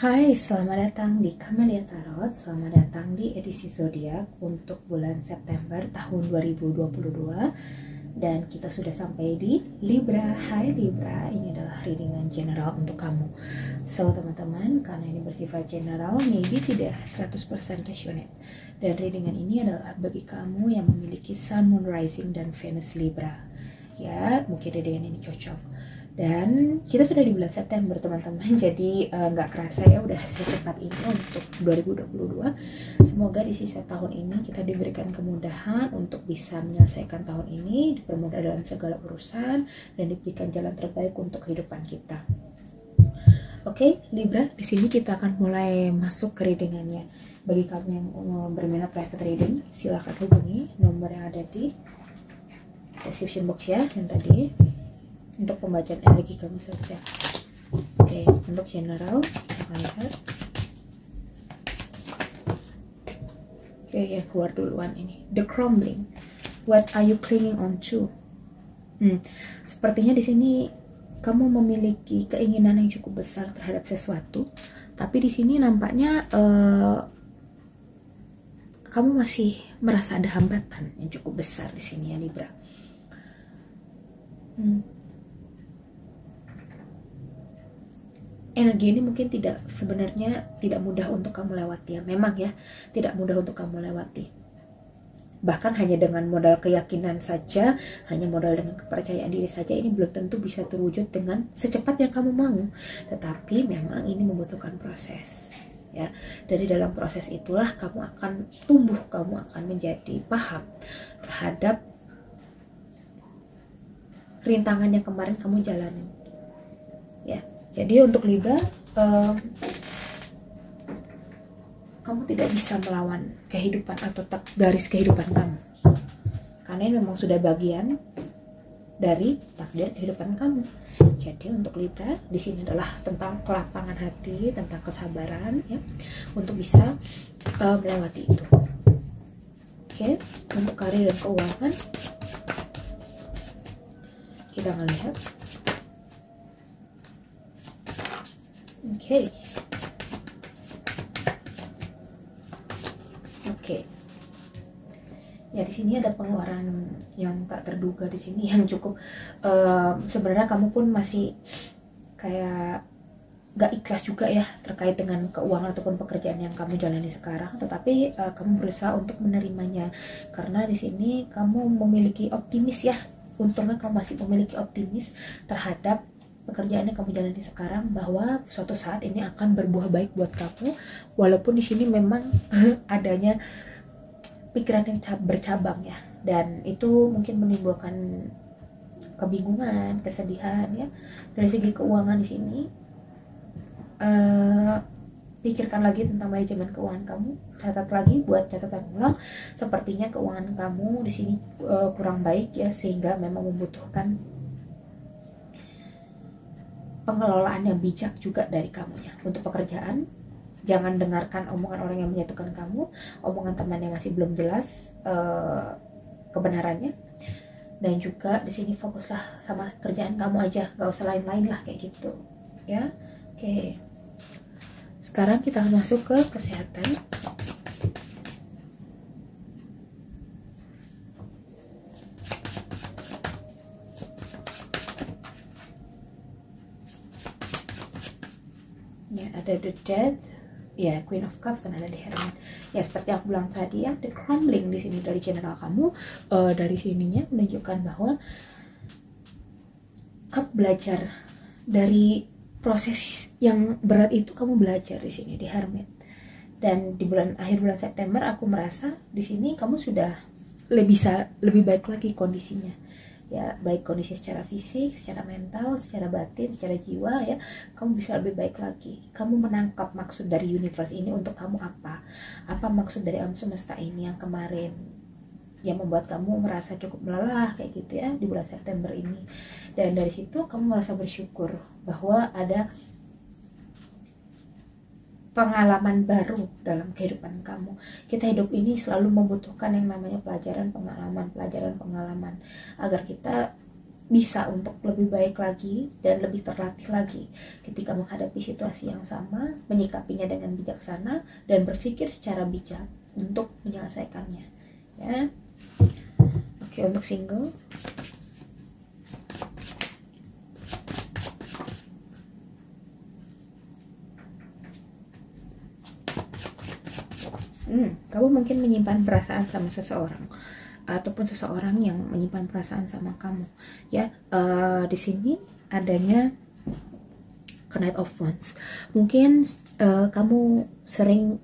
Hai, selamat datang di Camelia Tarot. Selamat datang di edisi zodiak untuk bulan September tahun 2022. Dan kita sudah sampai di Libra. Hai Libra, ini adalah readingan general untuk kamu. So teman-teman, karena ini bersifat general, maybe tidak 100% resonate. Dan readingan ini adalah bagi kamu yang memiliki Sun, Moon, Rising, dan Venus Libra. Ya, mungkin readingan ini cocok. Dan kita sudah di bulan September teman-teman, jadi nggak kerasa ya udah secepat ini untuk 2022. Semoga di sisa tahun ini kita diberikan kemudahan untuk bisa menyelesaikan tahun ini, dipermudah dalam segala urusan, dan diberikan jalan terbaik untuk kehidupan kita. Oke, Libra, di sini kita akan mulai masuk ke readingannya. Bagi kamu yang berminat private reading, silakan hubungi nomor yang ada di description box ya, yang tadi, untuk pembacaan energi kamu saja. Oke, untuk general kita akan lihat. Oke, yang keluar duluan ini, the crumbling. What are you clinging on to? Sepertinya di sini kamu memiliki keinginan yang cukup besar terhadap sesuatu, tapi di sini nampaknya kamu masih merasa ada hambatan yang cukup besar di sini ya Libra. Energi ini mungkin sebenarnya tidak mudah untuk kamu lewati ya. Memang ya, tidak mudah untuk kamu lewati. Bahkan hanya dengan modal keyakinan saja, hanya modal dengan kepercayaan diri saja, ini belum tentu bisa terwujud dengan secepat yang kamu mau. Tetapi memang ini membutuhkan proses. Ya, dari dalam proses itulah kamu akan tumbuh, kamu akan menjadi paham terhadap rintangan yang kemarin kamu jalanin. Ya. Jadi untuk Libra, kamu tidak bisa melawan kehidupan atau garis kehidupan kamu, karena ini memang sudah bagian dari takdir kehidupan kamu. Jadi untuk Libra di sini adalah tentang kelapangan hati, tentang kesabaran ya, untuk bisa melewati itu. Oke, untuk karir dan keuangan kita melihat. Oke. Ya di sini ada pengeluaran yang tak terduga di sini yang cukup sebenarnya kamu pun masih kayak gak ikhlas juga ya terkait dengan keuangan ataupun pekerjaan yang kamu jalani sekarang, tetapi kamu berusaha untuk menerimanya karena di sini kamu memiliki optimis ya. Untungnya kamu masih memiliki optimis terhadap pekerjaan yang kamu jalani sekarang, bahwa suatu saat ini akan berbuah baik buat kamu, walaupun di sini memang adanya pikiran yang bercabang ya, dan itu mungkin menimbulkan kebingungan, kesedihan ya. Dari segi keuangan di sini, pikirkan lagi tentang manajemen keuangan kamu, catat lagi buat catatan ulang. Sepertinya keuangan kamu di sini kurang baik ya, sehingga memang membutuhkan pengelolaan yang bijak juga dari kamunya. Untuk pekerjaan, jangan dengarkan omongan orang yang menyatukan kamu, omongan teman yang masih belum jelas kebenarannya. Dan juga di sini fokuslah sama kerjaan kamu aja, gak usah lain-lain lah kayak gitu ya. Oke, sekarang kita masuk ke kesehatan. Ya, ada the Death, ya Queen of Cups, dan ada the Hermit. Ya seperti aku bilang tadi ya, the crumbling di sini dari general kamu, dari sininya menunjukkan bahwa kamu belajar dari proses yang berat itu, kamu belajar di sini di Hermit. Dan di akhir bulan September aku merasa di sini kamu sudah lebih baik lagi kondisinya. Ya, baik kondisi secara fisik, secara mental, secara batin, secara jiwa ya, kamu bisa lebih baik lagi. Kamu menangkap maksud dari universe ini untuk kamu apa maksud dari alam semesta ini yang kemarin yang membuat kamu merasa cukup lelah kayak gitu ya di bulan September ini. Dan dari situ kamu merasa bersyukur bahwa ada pengalaman baru dalam kehidupan kamu. Kita hidup ini selalu membutuhkan yang namanya pelajaran pengalaman agar kita bisa untuk lebih baik lagi dan lebih terlatih lagi ketika menghadapi situasi yang sama, menyikapinya dengan bijaksana dan berpikir secara bijak untuk menyelesaikannya. Ya, oke, untuk single. Kamu mungkin menyimpan perasaan sama seseorang ataupun seseorang yang menyimpan perasaan sama kamu. Ya, di sini adanya Knight of Wands. Mungkin kamu sering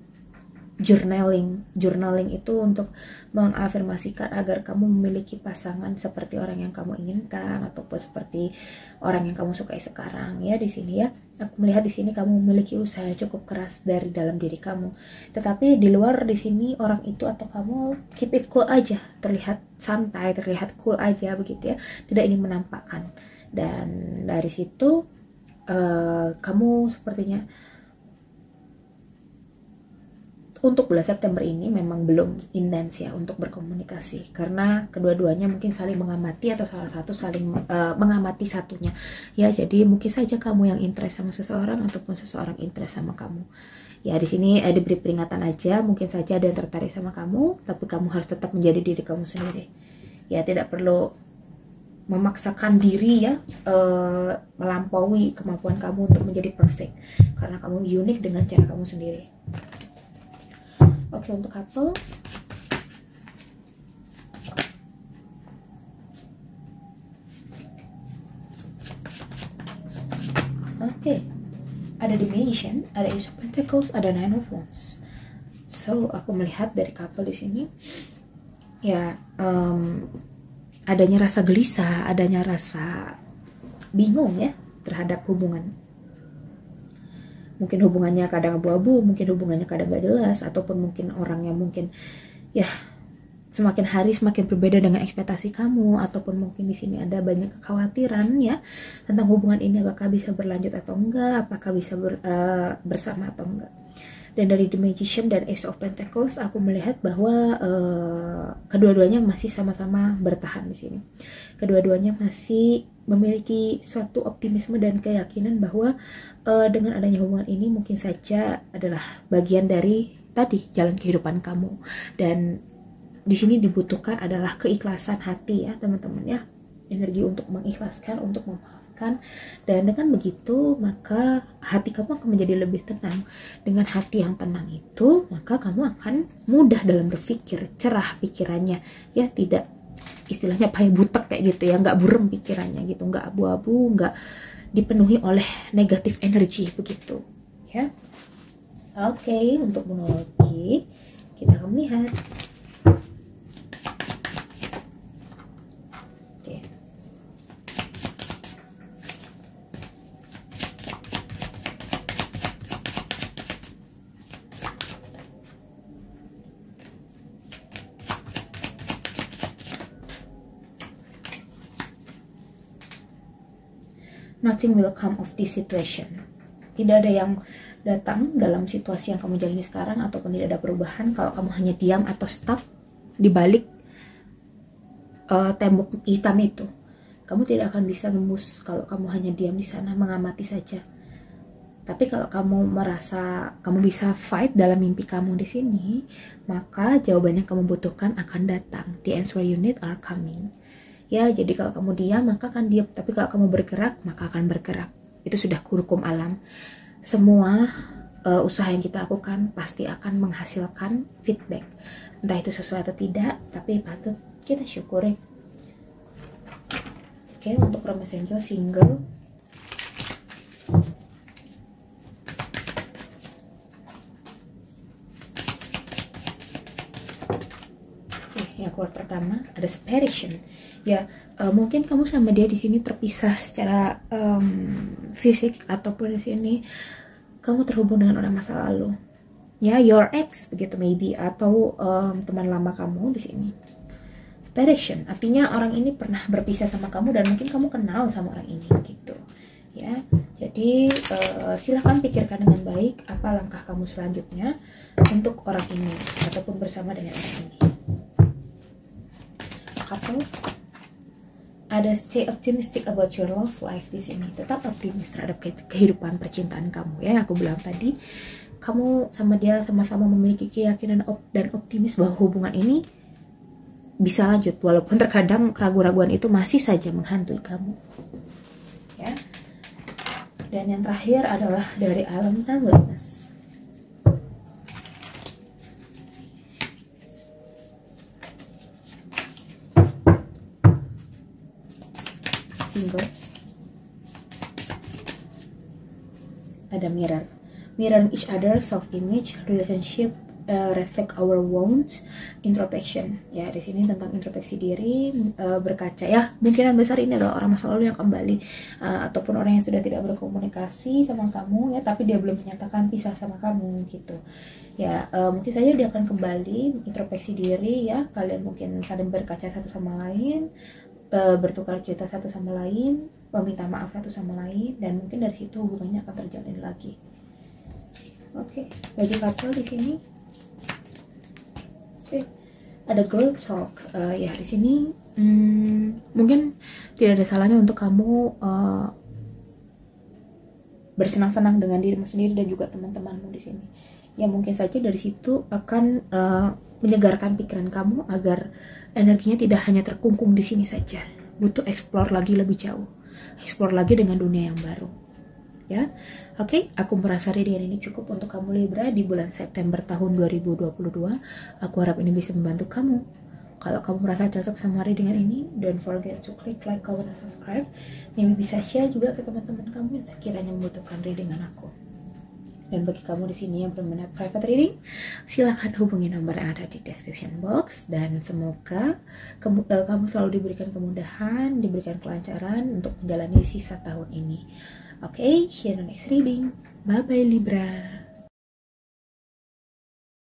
journaling itu untuk mengafirmasikan agar kamu memiliki pasangan seperti orang yang kamu inginkan ataupun seperti orang yang kamu sukai sekarang. Ya, di sini ya aku melihat di sini kamu memiliki usaha yang cukup keras dari dalam diri kamu, tetapi di luar di sini orang itu atau kamu keep it cool aja, terlihat santai, terlihat cool aja begitu ya, tidak ingin menampakkan. Dan dari situ kamu sepertinya untuk bulan September ini memang belum intens ya untuk berkomunikasi, karena kedua-duanya mungkin saling mengamati atau salah satu saling mengamati satunya ya. Jadi mungkin saja kamu yang interest sama seseorang ataupun seseorang interest sama kamu ya. Di sini diberi peringatan aja, mungkin saja ada yang tertarik sama kamu, tapi kamu harus tetap menjadi diri kamu sendiri ya, tidak perlu memaksakan diri ya, melampaui kemampuan kamu untuk menjadi perfect, karena kamu unik dengan cara kamu sendiri. Oke, untuk couple. Oke, ada The Magician, ada Ace of Pentacles, ada Nine of Wands. So, aku melihat dari couple di sini ya, adanya rasa gelisah, adanya rasa bingung ya terhadap hubungan. Mungkin hubungannya kadang abu-abu, mungkin hubungannya kadang gak jelas, ataupun mungkin orangnya mungkin ya semakin hari semakin berbeda dengan ekspektasi kamu, ataupun mungkin di sini ada banyak kekhawatiran ya tentang hubungan ini, apakah bisa berlanjut atau enggak, apakah bisa bersama atau enggak. Dan dari The Magician dan Ace of Pentacles aku melihat bahwa kedua-duanya masih sama-sama bertahan di sini. Kedua-duanya masih memiliki suatu optimisme dan keyakinan bahwa dengan adanya hubungan ini mungkin saja adalah bagian dari tadi jalan kehidupan kamu. Dan di sini dibutuhkan adalah keikhlasan hati ya teman-teman ya, energi untuk mengikhlaskan, untuk memaafkan. Dan dengan begitu maka hati kamu akan menjadi lebih tenang. Dengan hati yang tenang itu maka kamu akan mudah dalam berpikir, cerah pikirannya ya, tidak istilahnya pakai butek kayak gitu ya, nggak burem pikirannya gitu, nggak abu-abu, nggak dipenuhi oleh negatif energi begitu ya. Oke, untuk monologi kita akan melihat. Nothing will come of this situation. Tidak ada yang datang dalam situasi yang kamu jalani sekarang, ataupun tidak ada perubahan kalau kamu hanya diam atau stuck di balik tembok hitam itu. Kamu tidak akan bisa nembus kalau kamu hanya diam di sana mengamati saja. Tapi kalau kamu merasa kamu bisa fight dalam mimpi kamu di sini, maka jawaban yang kamu butuhkan akan datang. The answer you need are coming. Ya, jadi kalau kamu diam maka akan diam, tapi kalau kamu bergerak maka akan bergerak. Itu sudah hukum alam. Semua usaha yang kita lakukan pasti akan menghasilkan feedback. Entah itu sesuai atau tidak, tapi patut kita syukuri. Oke, untuk Romance Angel single. Yang keluar pertama ada separation ya. Mungkin kamu sama dia di sini terpisah secara fisik, ataupun di sini kamu terhubung dengan orang masa lalu ya, your ex begitu maybe, atau teman lama kamu di sini. Separation artinya orang ini pernah berpisah sama kamu dan mungkin kamu kenal sama orang ini gitu ya. Jadi silahkan pikirkan dengan baik apa langkah kamu selanjutnya untuk orang ini ataupun bersama dengan orang ini. Couple. ada stay optimistic about your love life di sini. Tetap optimis terhadap kehidupan percintaan kamu ya. Aku bilang tadi, kamu sama dia sama-sama memiliki keyakinan dan optimis bahwa hubungan ini bisa lanjut, walaupun terkadang keraguan-raguan itu masih saja menghantui kamu. Ya. Dan yang terakhir adalah dari Alam Witness. Single. Ada mirror each other, self-image, relationship, reflect our wounds, introspection. Ya, di sini tentang introspeksi diri, berkaca ya. Mungkinan besar ini adalah orang masa lalu yang kembali, ataupun orang yang sudah tidak berkomunikasi sama kamu ya, tapi dia belum menyatakan pisah sama kamu gitu. Ya, mungkin saja dia akan kembali introspeksi diri ya. Kalian mungkin saling berkaca satu sama lain, bertukar cerita satu sama lain, meminta maaf satu sama lain, dan mungkin dari situ hubungannya akan terjalin lagi. Oke, bagi couple di sini. Oke, ada girl talk. Ya di sini mungkin tidak ada salahnya untuk kamu bersenang-senang dengan dirimu sendiri dan juga teman-temanmu di sini. Ya mungkin saja dari situ akan menyegarkan pikiran kamu agar energinya tidak hanya terkungkung di sini saja. Butuh explore lagi lebih jauh, explore lagi dengan dunia yang baru. Ya, oke, aku merasa readingan ini cukup untuk kamu Libra di bulan September tahun 2022. Aku harap ini bisa membantu kamu. Kalau kamu merasa cocok sama readingan ini, don't forget to click like, comment, dan subscribe. Maybe bisa share juga ke teman-teman kamu yang sekiranya membutuhkan readingan aku. Dan bagi kamu di sini yang berminat private reading, silakan hubungi nomor yang ada di description box. Dan semoga kamu selalu diberikan kemudahan, diberikan kelancaran untuk menjalani sisa tahun ini. Okay, see you in the next reading. Bye bye Libra.